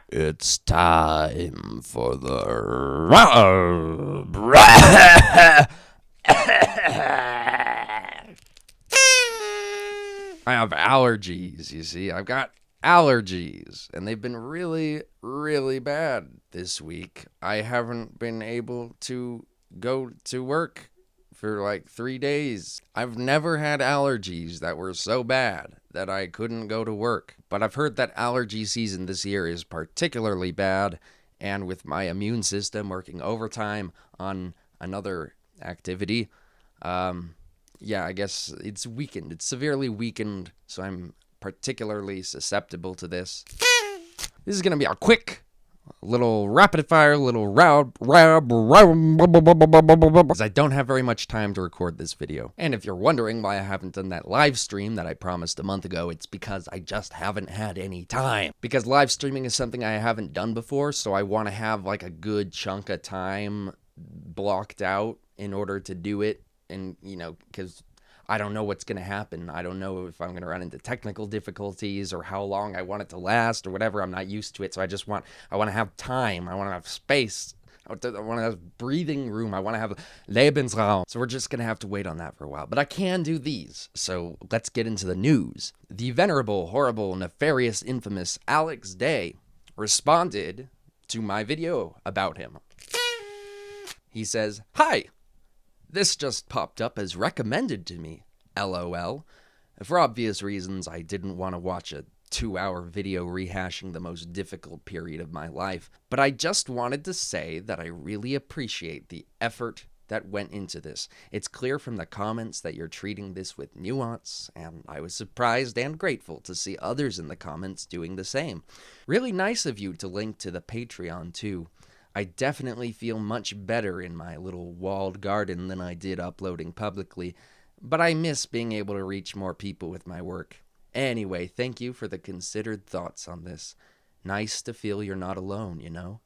It's time for the RAB. I have allergies, you see. I've got allergies, and they've been really, really bad this week. I haven't been able to go to work for like 3 days. I've never had allergies that were so bad that I couldn't go to work. But I've heard that allergy season this year is particularly bad, and with my immune system working overtime on another activity, yeah, I guess it's weakened. It's severely weakened, so I'm particularly susceptible to this. This is going to be a quick little rapid fire, little RAB, because I don't have very much time to record this video. And if you're wondering why I haven't done that live stream that I promised a month ago, it's because I just haven't had any time. Because live streaming is something I haven't done before, so I want to have like a good chunk of time blocked out in order to do it. And, you know, because I don't know what's going to happen. I don't know if I'm going to run into technical difficulties or how long I want it to last or whatever. I'm not used to it. So I want to have time. I want to have space. I want to have breathing room. I want to have Lebensraum. So we're just going to have to wait on that for a while. But I can do these. So let's get into the news. The venerable, horrible, nefarious, infamous Alex Day responded to my video about him. He says, "Hi. This just popped up as recommended to me, LOL. For obvious reasons, I didn't want to watch a 2-hour video rehashing the most difficult period of my life, but I just wanted to say that I really appreciate the effort that went into this. It's clear from the comments that you're treating this with nuance, and I was surprised and grateful to see others in the comments doing the same. Really nice of you to link to the Patreon, too. I definitely feel much better in my little walled garden than I did uploading publicly, but I miss being able to reach more people with my work. Anyway, thank you for the considered thoughts on this. Nice to feel you're not alone, you know?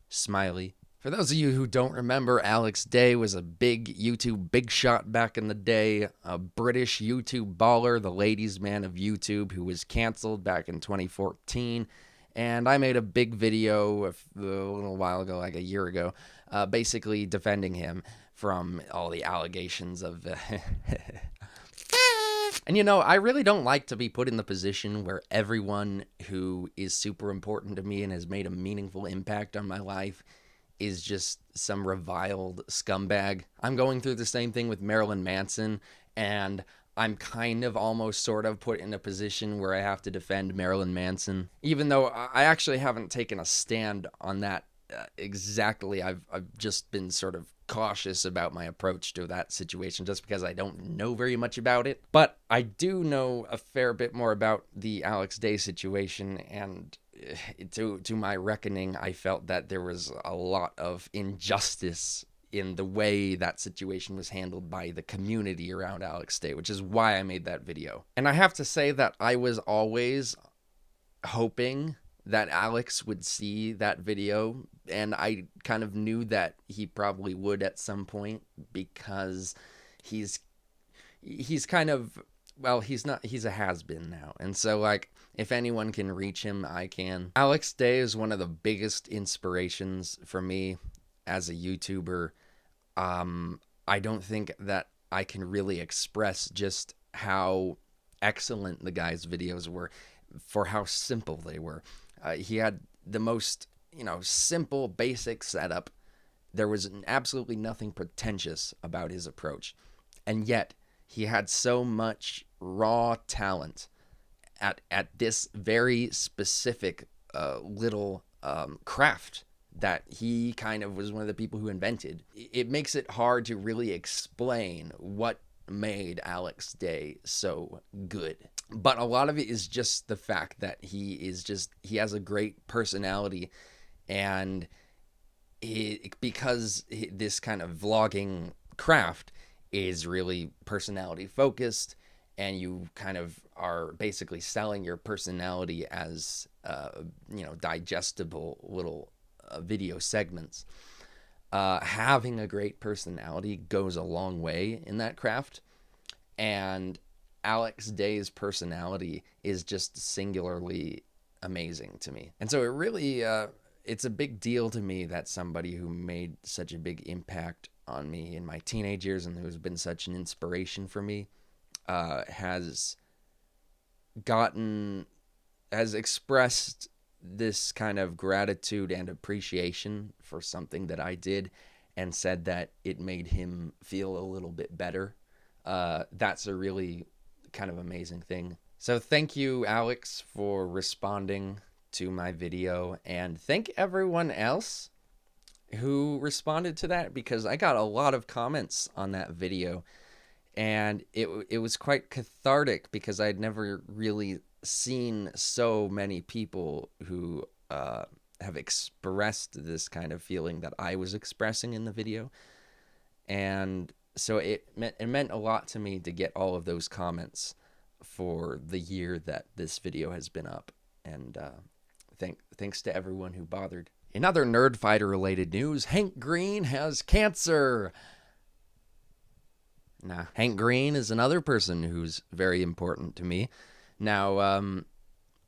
Smiley." For those of you who don't remember, Alex Day was a big YouTube big shot back in the day, a British YouTube baller, the ladies' man of YouTube, who was canceled back in 2014. And I made a big video a little while ago, like a year ago, basically defending him from all the allegations of... And you know, I really don't like to be put in the position where everyone who is super important to me and has made a meaningful impact on my life is just some reviled scumbag. I'm going through the same thing with Marilyn Manson, and I'm kind of almost sort of put in a position where I have to defend Marilyn Manson, even though I actually haven't taken a stand on that exactly. I've just been sort of cautious about my approach to that situation just because I don't know very much about it. But I do know a fair bit more about the Alex Day situation, and to my reckoning, I felt that there was a lot of injustice in the way that situation was handled by the community around Alex Day, which is why I made that video. And I have to say that I was always hoping that Alex would see that video, and I kind of knew that he probably would at some point, because he's kind of, well, he's a has-been now. And so, like, if anyone can reach him, I can. Alex Day is one of the biggest inspirations for me as a YouTuber. I don't think that I can really express just how excellent the guy's videos were for how simple they were. He had the most, simple, basic setup. There was absolutely nothing pretentious about his approach. And yet, he had so much raw talent at this very specific little craft that he kind of was one of the people who invented. It makes it hard to really explain what made Alex Day so good. But a lot of it is just the fact that he has a great personality, and because this kind of vlogging craft is really personality focused, and you kind of are basically selling your personality as digestible little video segments. having a great personality goes a long way in that craft. And Alex Day's personality is just singularly amazing to me. And so it really, it's a big deal to me that somebody who made such a big impact on me in my teenage years and who's been such an inspiration for me, has expressed this kind of gratitude and appreciation for something that I did and said that it made him feel a little bit better. That's a really kind of amazing thing. So thank you, Alex, for responding to my video, and thank everyone else who responded to that, because I got a lot of comments on that video, and it was quite cathartic because I'd never really seen so many people who have expressed this kind of feeling that I was expressing in the video. And so it meant a lot to me to get all of those comments for the year that this video has been up. And thanks to everyone who bothered. In other Nerdfighter related news, Hank Green has cancer. Now, Hank Green is another person who's very important to me. Now,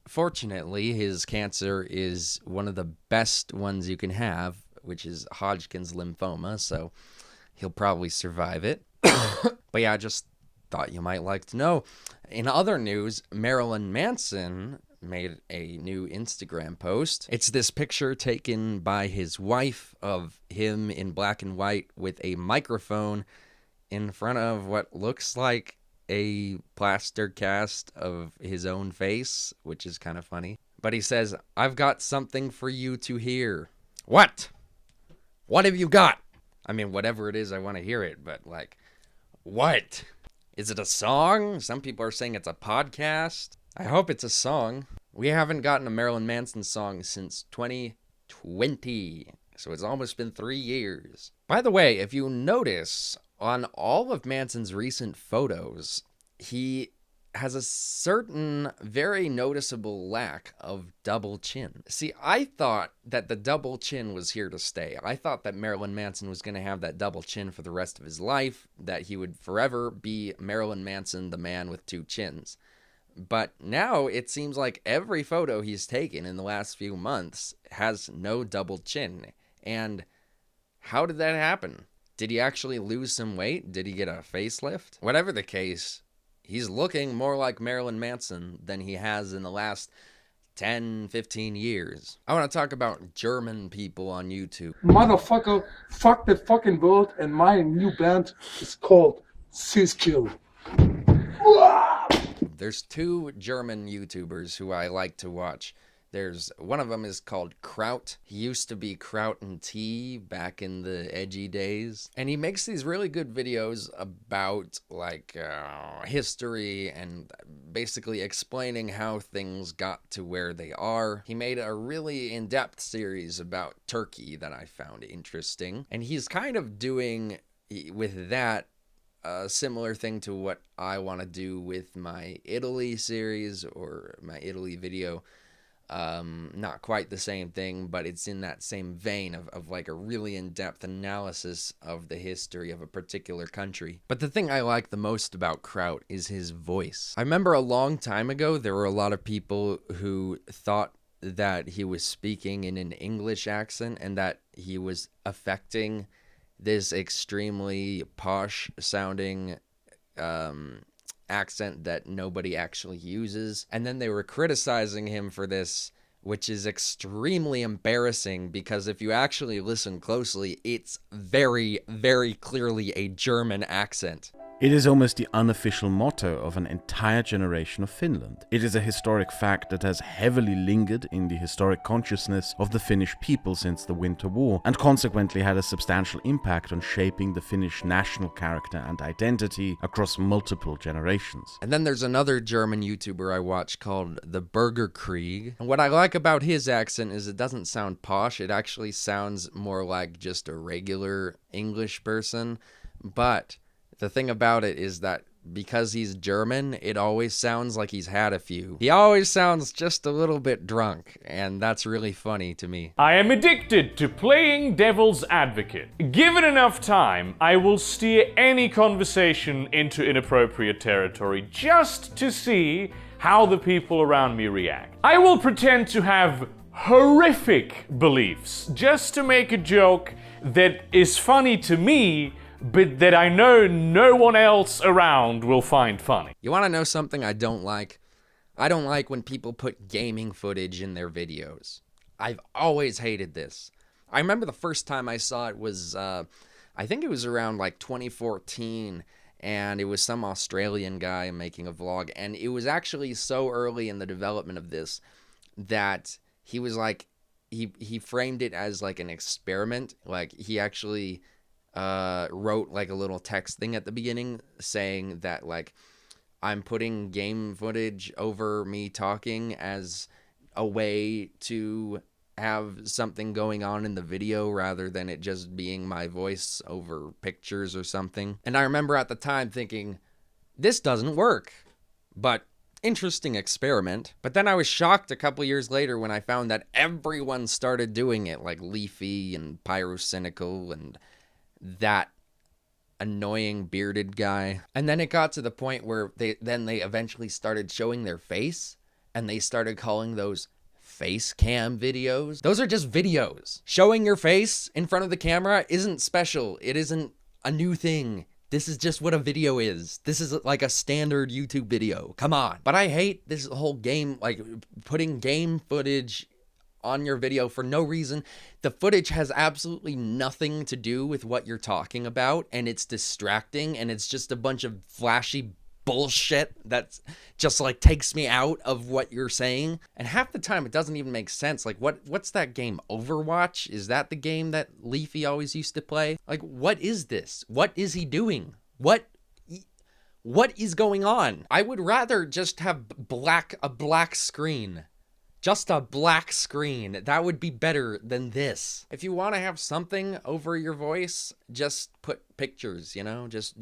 fortunately, his cancer is one of the best ones you can have, which is Hodgkin's lymphoma, so he'll probably survive it. But yeah, I just thought you might like to know. In other news, Marilyn Manson made a new Instagram post. It's this picture taken by his wife of him in black and white with a microphone in front of what looks like a plaster cast of his own face, which is kind of funny. But he says, "I've got something for you to hear." What? What have you got? I mean, whatever it is, I want to hear it, but like, what? Is it a song? Some people are saying it's a podcast. I hope it's a song. We haven't gotten a Marilyn Manson song since 2020, so it's almost been 3 years. By the way, if you notice, on all of Manson's recent photos, he has a certain very noticeable lack of double chin. See, I thought that the double chin was here to stay. I thought that Marilyn Manson was going to have that double chin for the rest of his life, that he would forever be Marilyn Manson, the man with two chins. But now it seems like every photo he's taken in the last few months has no double chin. And how did that happen? Did he actually lose some weight? Did he get a facelift? Whatever the case, he's looking more like Marilyn Manson than he has in the last 10, 15 years. I want to talk about German people on YouTube. Motherfucker, fuck the fucking world, and my new band is called Siskill. There's two German YouTubers who I like to watch. There's one of them is called Kraut. He used to be Kraut and Tea back in the edgy days. And he makes these really good videos about like history and basically explaining how things got to where they are. He made a really in-depth series about Turkey that I found interesting. And he's kind of doing with that a similar thing to what I want to do with my Italy series or my Italy video. Not quite the same thing, but it's in that same vein of like a really in-depth analysis of the history of a particular country. But the thing I like the most about Kraut is his voice. I remember a long time ago, there were a lot of people who thought that he was speaking in an English accent and that he was affecting this extremely posh sounding accent that nobody actually uses. And then they were criticizing him for this, which is extremely embarrassing because if you actually listen closely, it's very, very clearly a German accent. It is almost the unofficial motto of an entire generation of Finland. It is a historic fact that has heavily lingered in the historic consciousness of the Finnish people since the Winter War, and consequently had a substantial impact on shaping the Finnish national character and identity across multiple generations. And then there's another German YouTuber I watch called the Burger Krieg. And what I like about his accent is it doesn't sound posh, it actually sounds more like just a regular English person, but the thing about it is that because he's German, it always sounds like he's had a few. He always sounds just a little bit drunk, and that's really funny to me. I am addicted to playing devil's advocate. Given enough time, I will steer any conversation into inappropriate territory just to see how the people around me react. I will pretend to have horrific beliefs just to make a joke that is funny to me, but that I know no one else around will find funny. You want to know something I don't like? I don't like when people put gaming footage in their videos. I've always hated this. I remember the first time I saw it was, I think it was around like 2014, and it was some Australian guy making a vlog, and it was actually so early in the development of this that he was like, he framed it as like an experiment. Like he actually wrote like a little text thing at the beginning saying that like, I'm putting game footage over me talking as a way to have something going on in the video rather than it just being my voice over pictures or something. And I remember at the time thinking, this doesn't work, but interesting experiment. But then I was shocked a couple years later when I found that everyone started doing it, like Leafy and Pyrocynical and that annoying bearded guy. And then it got to the point where they eventually started showing their face, and they started calling those face cam videos. Those are just videos. Showing your face in front of the camera isn't special. It isn't a new thing. This is just what a video is. This is like a standard YouTube video. Come on. But I hate this whole game, like putting game footage on your video for no reason. The footage has absolutely nothing to do with what you're talking about, and it's distracting, and it's just a bunch of flashy bullshit that's just like takes me out of what you're saying. And half the time it doesn't even make sense. Like what's that game? Overwatch? Is that the game that Leafy always used to play? Like, what is this? What is he doing? What is going on? I would rather just have a black screen. Just a black screen. That would be better than this. If you want to have something over your voice, just put pictures, you know? Just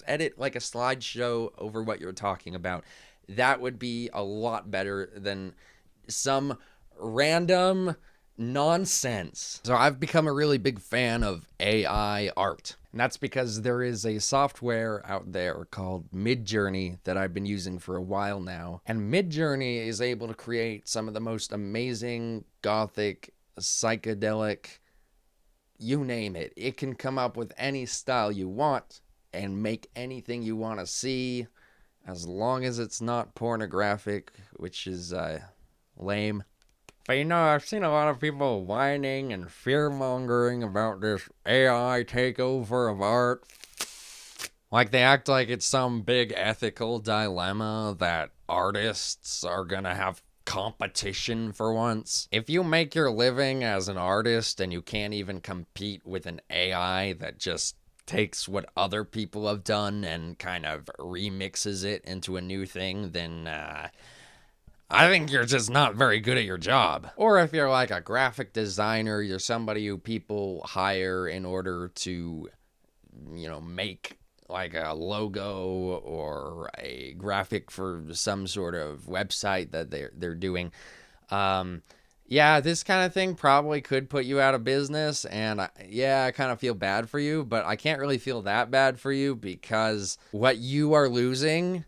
edit like a slideshow over what you're talking about. That would be a lot better than some random nonsense. So I've become a really big fan of AI art. And that's because there is a software out there called Midjourney that I've been using for a while now. And Midjourney is able to create some of the most amazing gothic, psychedelic, you name it. It can come up with any style you want and make anything you want to see, as long as it's not pornographic, which is lame. But you know, I've seen a lot of people whining and fear-mongering about this AI takeover of art. Like, they act like it's some big ethical dilemma that artists are gonna have competition for once. If you make your living as an artist and you can't even compete with an AI that just takes what other people have done and kind of remixes it into a new thing, then I think you're just not very good at your job. Or if you're like a graphic designer, you're somebody who people hire in order to, you know, make like a logo or a graphic for some sort of website that they're doing. Yeah, this kind of thing probably could put you out of business, and I kind of feel bad for you, but I can't really feel that bad for you because what you are losing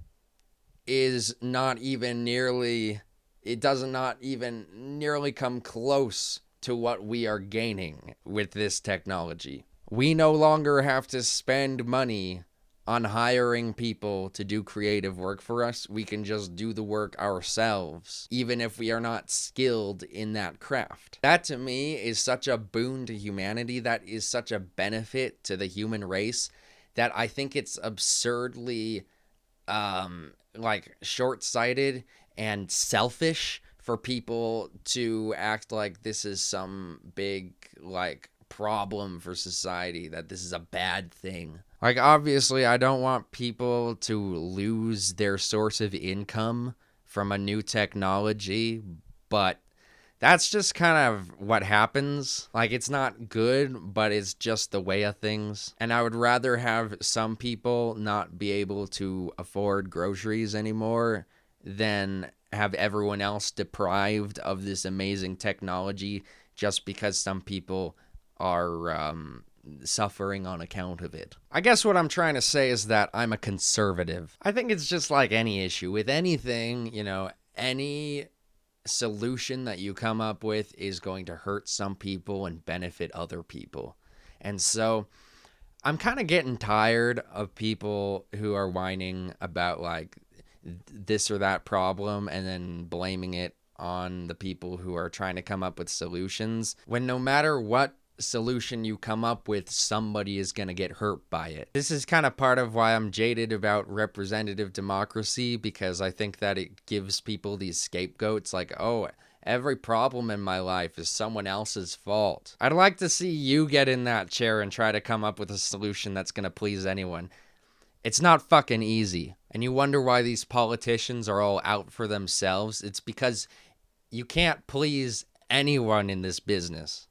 is not even nearly, it does not even nearly come close to what we are gaining with this technology. We no longer have to spend money on hiring people to do creative work for us. We can just do the work ourselves, even if we are not skilled in that craft. That to me is such a boon to humanity. That is such a benefit to the human race that I think it's absurdly like short-sighted and selfish for people to act like this is some big like problem for society, that this is a bad thing. Like, obviously I don't want people to lose their source of income from a new technology, but that's just kind of what happens. Like, it's not good, but it's just the way of things. And I would rather have some people not be able to afford groceries anymore than have everyone else deprived of this amazing technology just because some people are suffering on account of it. I guess what I'm trying to say is that I'm a conservative. I think it's just like any issue. With anything, you know, any solution that you come up with is going to hurt some people and benefit other people. And so I'm kind of getting tired of people who are whining about like this or that problem and then blaming it on the people who are trying to come up with solutions, when no matter what solution you come up with, somebody is going to get hurt by it. This is kind of part of why I'm jaded about representative democracy, because I think that it gives people these scapegoats like, oh, every problem in my life is someone else's fault. I'd like to see you get in that chair and try to come up with a solution that's going to please anyone. It's not fucking easy. And you wonder why these politicians are all out for themselves. It's because you can't please anyone in this business.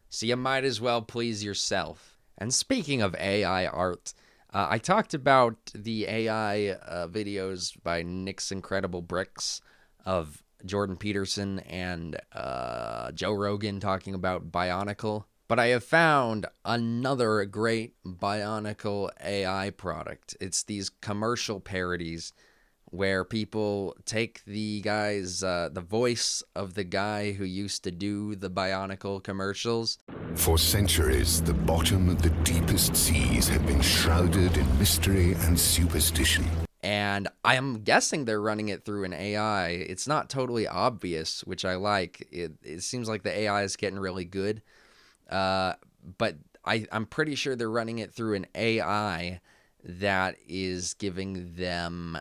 So you might as well please yourself. And speaking of AI art, I talked about the AI videos by Nick's Incredible Bricks of Jordan Peterson and Joe Rogan talking about Bionicle. But I have found another great Bionicle AI product. It's these commercial parodies where people take the guy's, the voice of the guy who used to do the Bionicle commercials. For centuries, the bottom of the deepest seas have been shrouded in mystery and superstition. And I am guessing they're running it through an AI. It's not totally obvious, which I like. It seems like the AI is getting really good. But I'm pretty sure they're running it through an AI that is giving them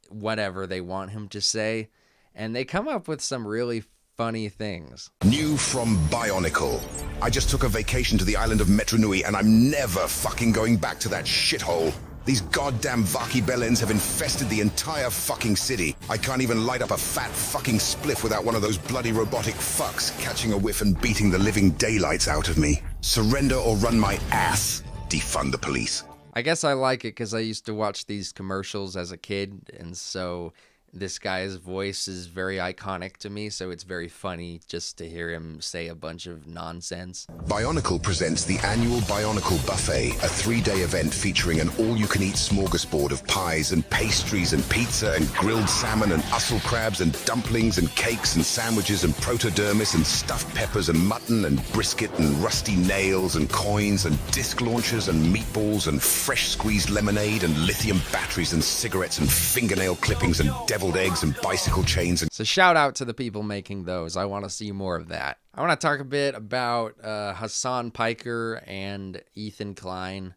whatever they want him to say. And they come up with some really funny things. New from Bionicle. I just took a vacation to the island of Metronui and I'm never fucking going back to that shithole. These goddamn Vaki Bellends have infested the entire fucking city. I can't even light up a fat fucking spliff without one of those bloody robotic fucks catching a whiff and beating the living daylights out of me. Surrender or run my ass. Defund the police. I guess I like it because I used to watch these commercials as a kid, and so this guy's voice is very iconic to me, so it's very funny just to hear him say a bunch of nonsense. Bionicle presents the annual Bionicle Buffet, a 3-day event featuring an all-you-can-eat smorgasbord of pies and pastries and pizza and grilled salmon and mussel crabs and dumplings and cakes and sandwiches and protodermis and stuffed peppers and mutton and brisket and rusty nails and coins and disc launchers and meatballs and fresh squeezed lemonade and lithium batteries and cigarettes and fingernail clippings and deviled eggs and bicycle chains. So shout out to the people making those. I want to see more of that. I want to talk a bit about Hasan, Piker, and Ethan Klein,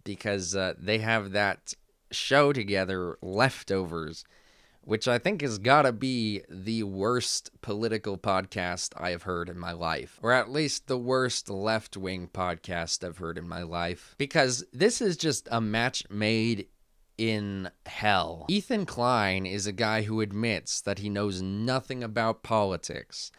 because they have that show together, Leftovers, which I think has got to be the worst political podcast I have heard in my life, or at least the worst left-wing podcast I've heard in my life, because this is just a match made in hell. Ethan Klein is a guy who admits that he knows nothing about politics,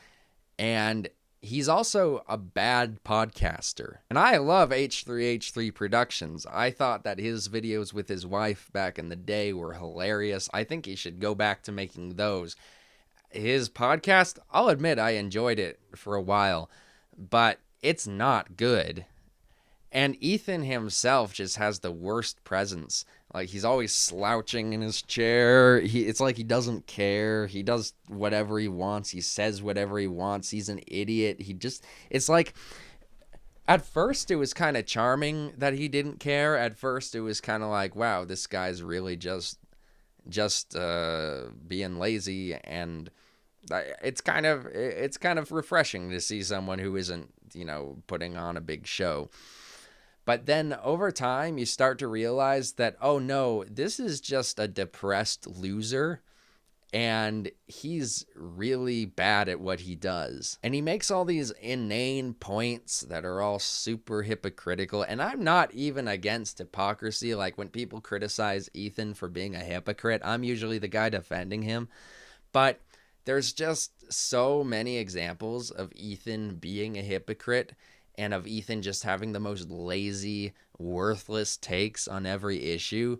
and he's also a bad podcaster. And I love H3H3 Productions. I thought that his videos with his wife back in the day were hilarious. I think he should go back to making those. His podcast, I'll admit I enjoyed it for a while, but it's not good. And Ethan himself just has the worst presence. Like, he's always slouching in his chair. It's like he doesn't care. He does whatever he wants. He says whatever he wants. He's an idiot. It's like, at first it was kind of charming that he didn't care. At first it was kind of like, wow, this guy's really just being lazy. And it's kind of refreshing to see someone who isn't, putting on a big show. But then over time, you start to realize that, oh no, this is just a depressed loser, and he's really bad at what he does. And he makes all these inane points that are all super hypocritical, and I'm not even against hypocrisy. Like, when people criticize Ethan for being a hypocrite, I'm usually the guy defending him. But There's just so many examples of Ethan being a hypocrite and of Ethan just having the most lazy, worthless takes on every issue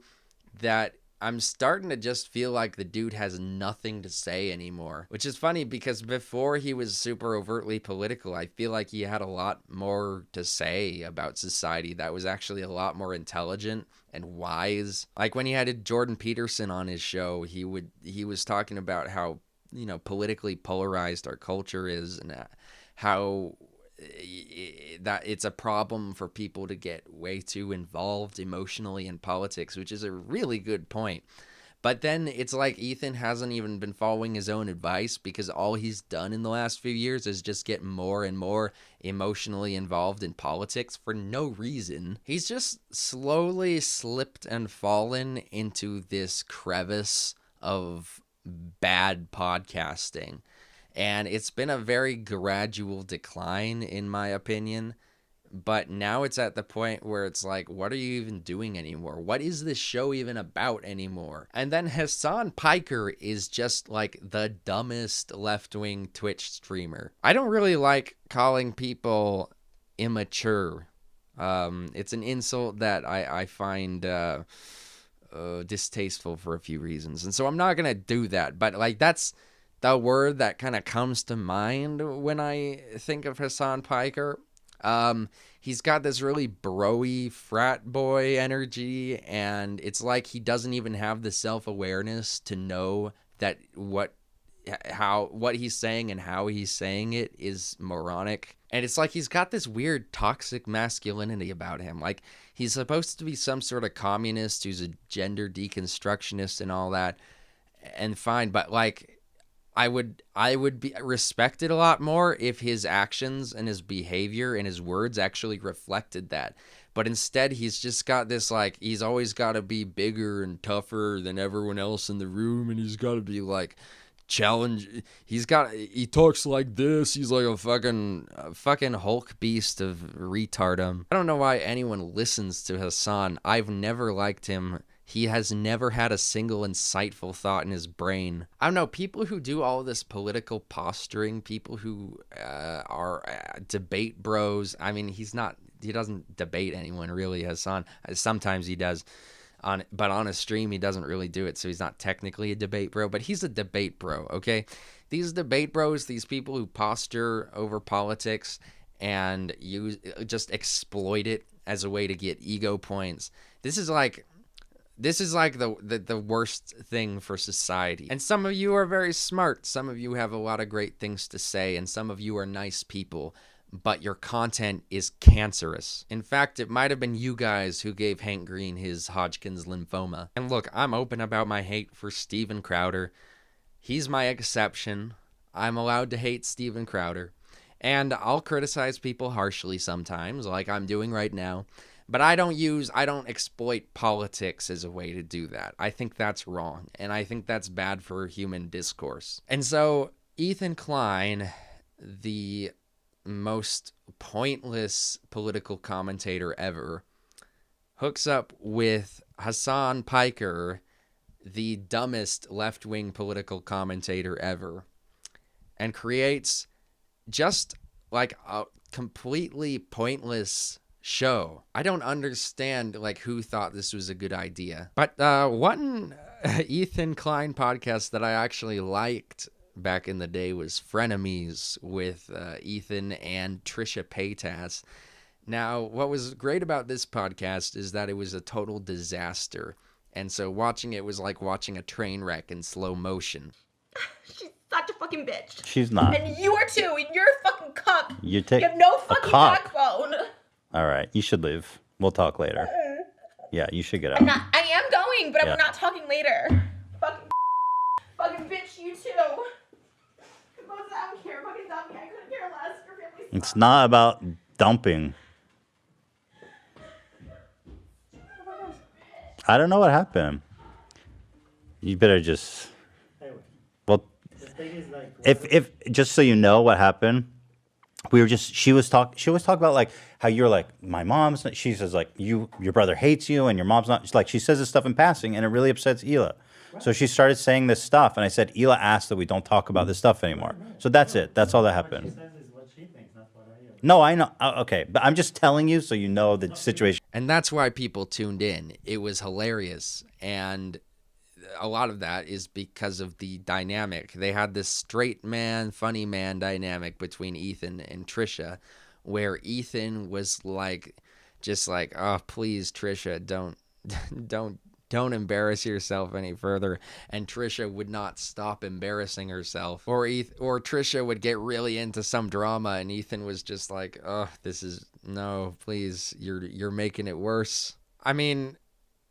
that I'm starting to just feel like the dude has nothing to say anymore. Which is funny because before he was super overtly political, I feel like he had a lot more to say about society that was actually a lot more intelligent and wise. Like when he had Jordan Peterson on his show, he was talking about how, you know, politically polarized our culture is and how that it's a problem for people to get way too involved emotionally in politics, which is a really good point. But then it's like Ethan hasn't even been following his own advice because all he's done in the last few years is just get more and more emotionally involved in politics for no reason. He's just slowly slipped and fallen into this crevice of bad podcasting. And it's been a very gradual decline, in my opinion. But now it's at the point where it's like, what are you even doing anymore? What is this show even about anymore? And then Hasan Piker is just like the dumbest left-wing Twitch streamer. I don't really like calling people immature. It's an insult that I find distasteful for a few reasons. And so I'm not going to do that. But like that's the word that kind of comes to mind when I think of Hasan Piker. He's got this really bro-y frat boy energy, and it's like he doesn't even have the self-awareness to know that what he's saying and how he's saying it is moronic. And it's like he's got this weird toxic masculinity about him. Like he's supposed to be some sort of communist who's a gender deconstructionist and all that, and fine, but like I would be respected a lot more if his actions and his behavior and his words actually reflected that. But instead, he's just got this, like, he's always got to be bigger and tougher than everyone else in the room, and he's got to be, like, he talks like this. He's like a fucking Hulk beast of retardum. I don't know why anyone listens to Hasan. I've never liked him. He has never had a single insightful thought in his brain. I don't know, people who do all this political posturing, people who are debate bros. I mean, he doesn't debate anyone really, Hasan. Sometimes he does, but on a stream he doesn't really do it, so he's not technically a debate bro, but he's a debate bro, okay? These debate bros, these people who posture over politics and just exploit it as a way to get ego points. This is like the worst thing for society. And some of you are very smart. Some of you have a lot of great things to say, and some of you are nice people, but your content is cancerous. In fact, it might have been you guys who gave Hank Green his Hodgkin's lymphoma. And look, I'm open about my hate for Steven Crowder. He's my exception. I'm allowed to hate Steven Crowder. And I'll criticize people harshly sometimes, like I'm doing right now. But I don't exploit politics as a way to do that. I think that's wrong, and I think that's bad for human discourse. And so Ethan Klein, the most pointless political commentator ever, hooks up with Hasan Piker, the dumbest left-wing political commentator ever, and creates just like a completely pointless show. I don't understand like who thought this was a good idea. But one Ethan Klein podcast that I actually liked back in the day was Frenemies with Ethan and Trisha Paytas. Now, what was great about this podcast is that it was a total disaster. And so watching it was like watching a train wreck in slow motion. She's such a fucking bitch. She's not. And you are too, and you're a fucking cuck. You have no fucking backbone. All right, you should leave. We'll talk later. Yeah, you should get out. I am going, but we're not talking later. Fucking bitch, you too. I don't care. Fucking dump me. I couldn't care less. Your family's It's not about dumping. I don't know what happened. You better just. Well, if just so you know what happened, she was talking about like how you're like, my mom's not, she says like your brother hates you and your mom's not, like she says this stuff in passing and it really upsets Hila. So she started saying this stuff and I said, Hila asked that we don't talk about this stuff anymore. So that's it. That's all that happened. No, I know. Okay, but I'm just telling you so you know the situation. And that's why people tuned in. It was hilarious. And a lot of that is because of the dynamic. They had this straight man, funny man dynamic between Ethan and Trisha, where Ethan was like, just like, oh, please, Trisha, don't embarrass yourself any further. And Trisha would not stop embarrassing herself. Or Trisha would get really into some drama and Ethan was just like, oh, no, please, you're making it worse. I mean,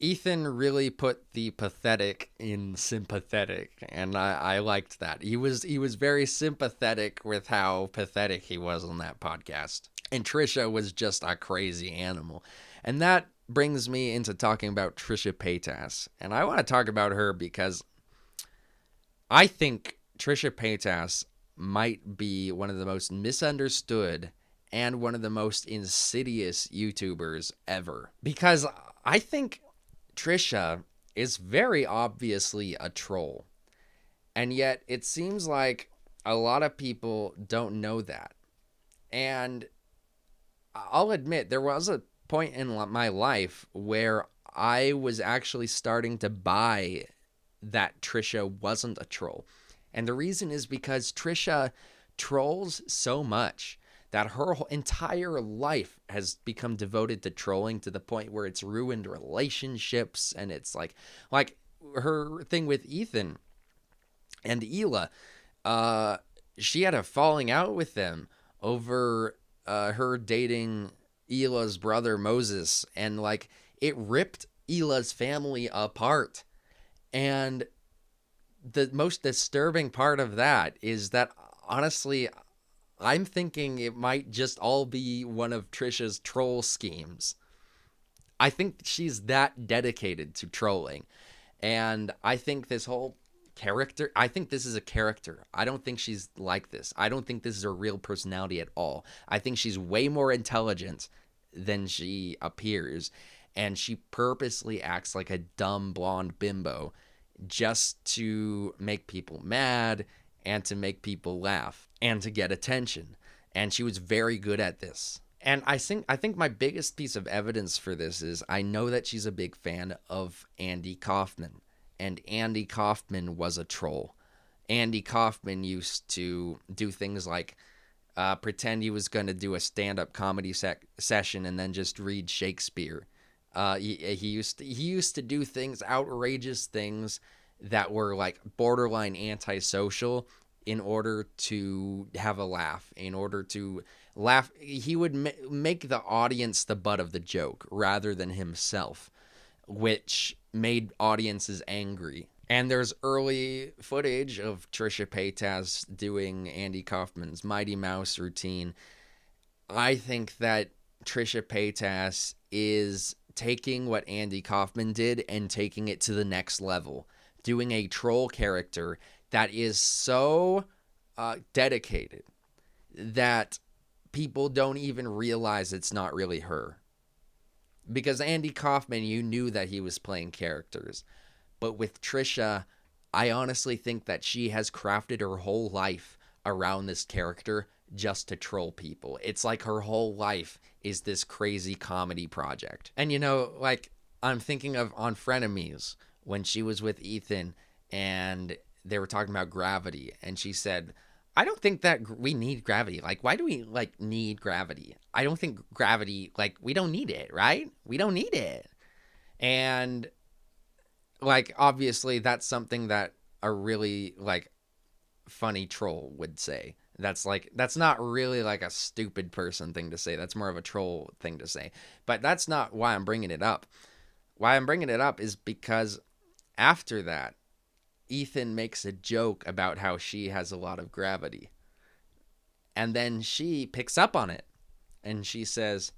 Ethan really put the pathetic in sympathetic, and I liked that. He was very sympathetic with how pathetic he was on that podcast. And Trisha was just a crazy animal. And that brings me into talking about Trisha Paytas. And I want to talk about her because I think Trisha Paytas might be one of the most misunderstood and one of the most insidious YouTubers ever. Because I think Trisha is very obviously a troll. And yet it seems like a lot of people don't know that. And I'll admit, there was a point in my life where I was actually starting to buy that Trisha wasn't a troll. And the reason is because Trisha trolls so much that her whole entire life has become devoted to trolling to the point where it's ruined relationships. And it's like her thing with Ethan and Hila, she had a falling out with them over her dating Hila's brother Moses, and like it ripped Hila's family apart. And the most disturbing part of that is that honestly, I'm thinking it might just all be one of Trisha's troll schemes. I think she's that dedicated to trolling. And I think this whole character, I think this is a character. I don't think she's like this. I don't think this is her real personality at all. I think she's way more intelligent than she appears. And she purposely acts like a dumb blonde bimbo just to make people mad and to make people laugh and to get attention. And she was very good at this. And I think my biggest piece of evidence for this is I know that she's a big fan of Andy Kaufman. And Andy Kaufman was a troll. Andy Kaufman used to do things like pretend he was going to do a stand-up comedy session and then just read Shakespeare. He used to do things, outrageous things that were like borderline antisocial in order to have a laugh, in order to laugh. He would make the audience the butt of the joke rather than himself, which made audiences angry. And there's early footage of Trisha Paytas doing Andy Kaufman's Mighty Mouse routine. I think that Trisha Paytas is taking what Andy Kaufman did and taking it to the next level, doing a troll character that is so dedicated that people don't even realize it's not really her. Because Andy Kaufman, you knew that he was playing characters. But with Trisha, I honestly think that she has crafted her whole life around this character just to troll people. It's like her whole life is this crazy comedy project. And you know, like, I'm thinking of on Frenemies, when she was with Ethan and they were talking about gravity, and she said, I don't think that we need gravity. Like, why do we, like, need gravity? I don't think gravity, like, we don't need it, right? We don't need it. And, like, obviously that's something that a really, like, funny troll would say. That's not really, like, a stupid person thing to say. That's more of a troll thing to say. But that's not why I'm bringing it up. Why I'm bringing it up is because after that, Ethan makes a joke about how she has a lot of gravity. And then she picks up on it. And she says,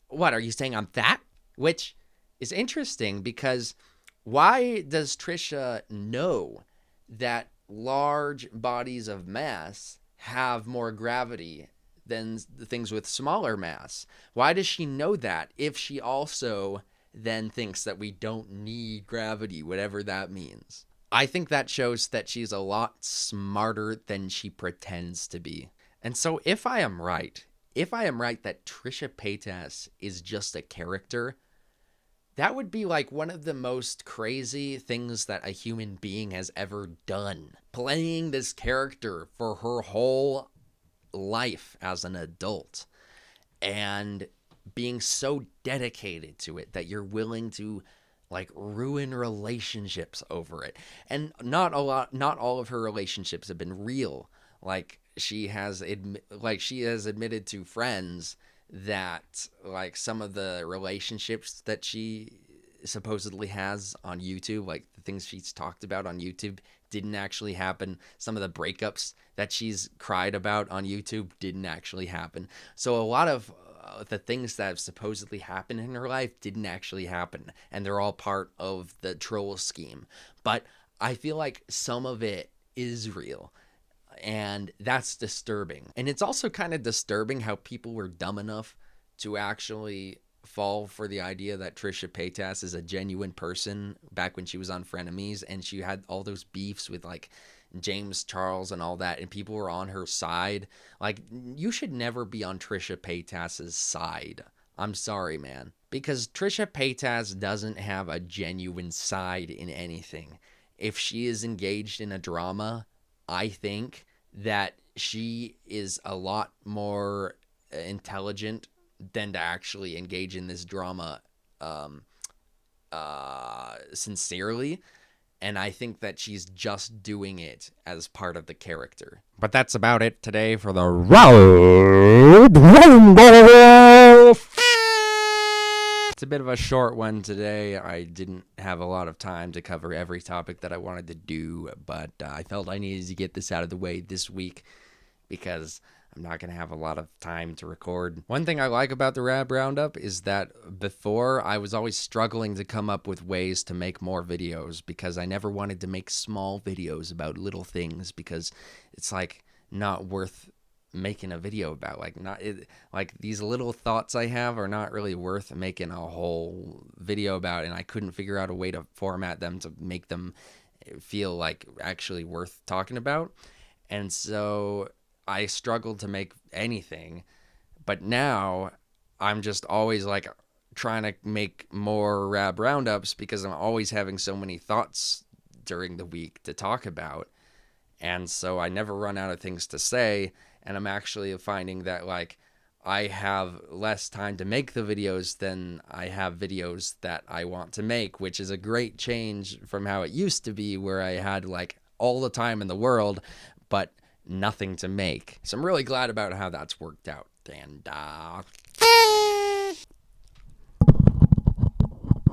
what, are you saying I'm fat? Which is interesting because why does Trisha know that large bodies of mass have more gravity than the things with smaller mass? Why does she know that if she also then thinks that we don't need gravity, whatever that means? I think that shows that she's a lot smarter than she pretends to be. And so if I am right that Trisha Paytas is just a character, that would be like one of the most crazy things that a human being has ever done. Playing this character for her whole life as an adult and being so dedicated to it that you're willing to like ruin relationships over it. And not all of her relationships have been real. Like she has admitted to friends that like some of the relationships that she supposedly has on YouTube, like the things she's talked about on YouTube, didn't actually happen. Some of the breakups that she's cried about on YouTube didn't actually happen. So a lot of the things that have supposedly happened in her life didn't actually happen, and they're all part of the troll scheme. But I feel like some of it is real, and that's disturbing. And it's also kind of disturbing how people were dumb enough to actually fall for the idea that Trisha Paytas is a genuine person back when she was on Frenemies, and she had all those beefs with like James Charles and all that, and people were on her side. Like, you should never be on Trisha Paytas's side. I'm sorry, man. Because Trisha Paytas doesn't have a genuine side in anything. If she is engaged in a drama, I think that she is a lot more intelligent than to actually engage in this drama sincerely. And I think that she's just doing it as part of the character. But that's about it today for the Roundup. It's a bit of a short one today. I didn't have a lot of time to cover every topic that I wanted to do, but I felt I needed to get this out of the way this week because I'm not going to have a lot of time to record. One thing I like about the RAB Roundup is that before I was always struggling to come up with ways to make more videos because I never wanted to make small videos about little things because it's like not worth making a video about. Like these little thoughts I have are not really worth making a whole video about, and I couldn't figure out a way to format them to make them feel like actually worth talking about. And so I struggled to make anything, but now I'm just always like trying to make more RAB Roundups because I'm always having so many thoughts during the week to talk about. And so I never run out of things to say. And I'm actually finding that like I have less time to make the videos than I have videos that I want to make, which is a great change from how it used to be where I had like all the time in the world, but nothing to make. So I'm really glad about how that's worked out. And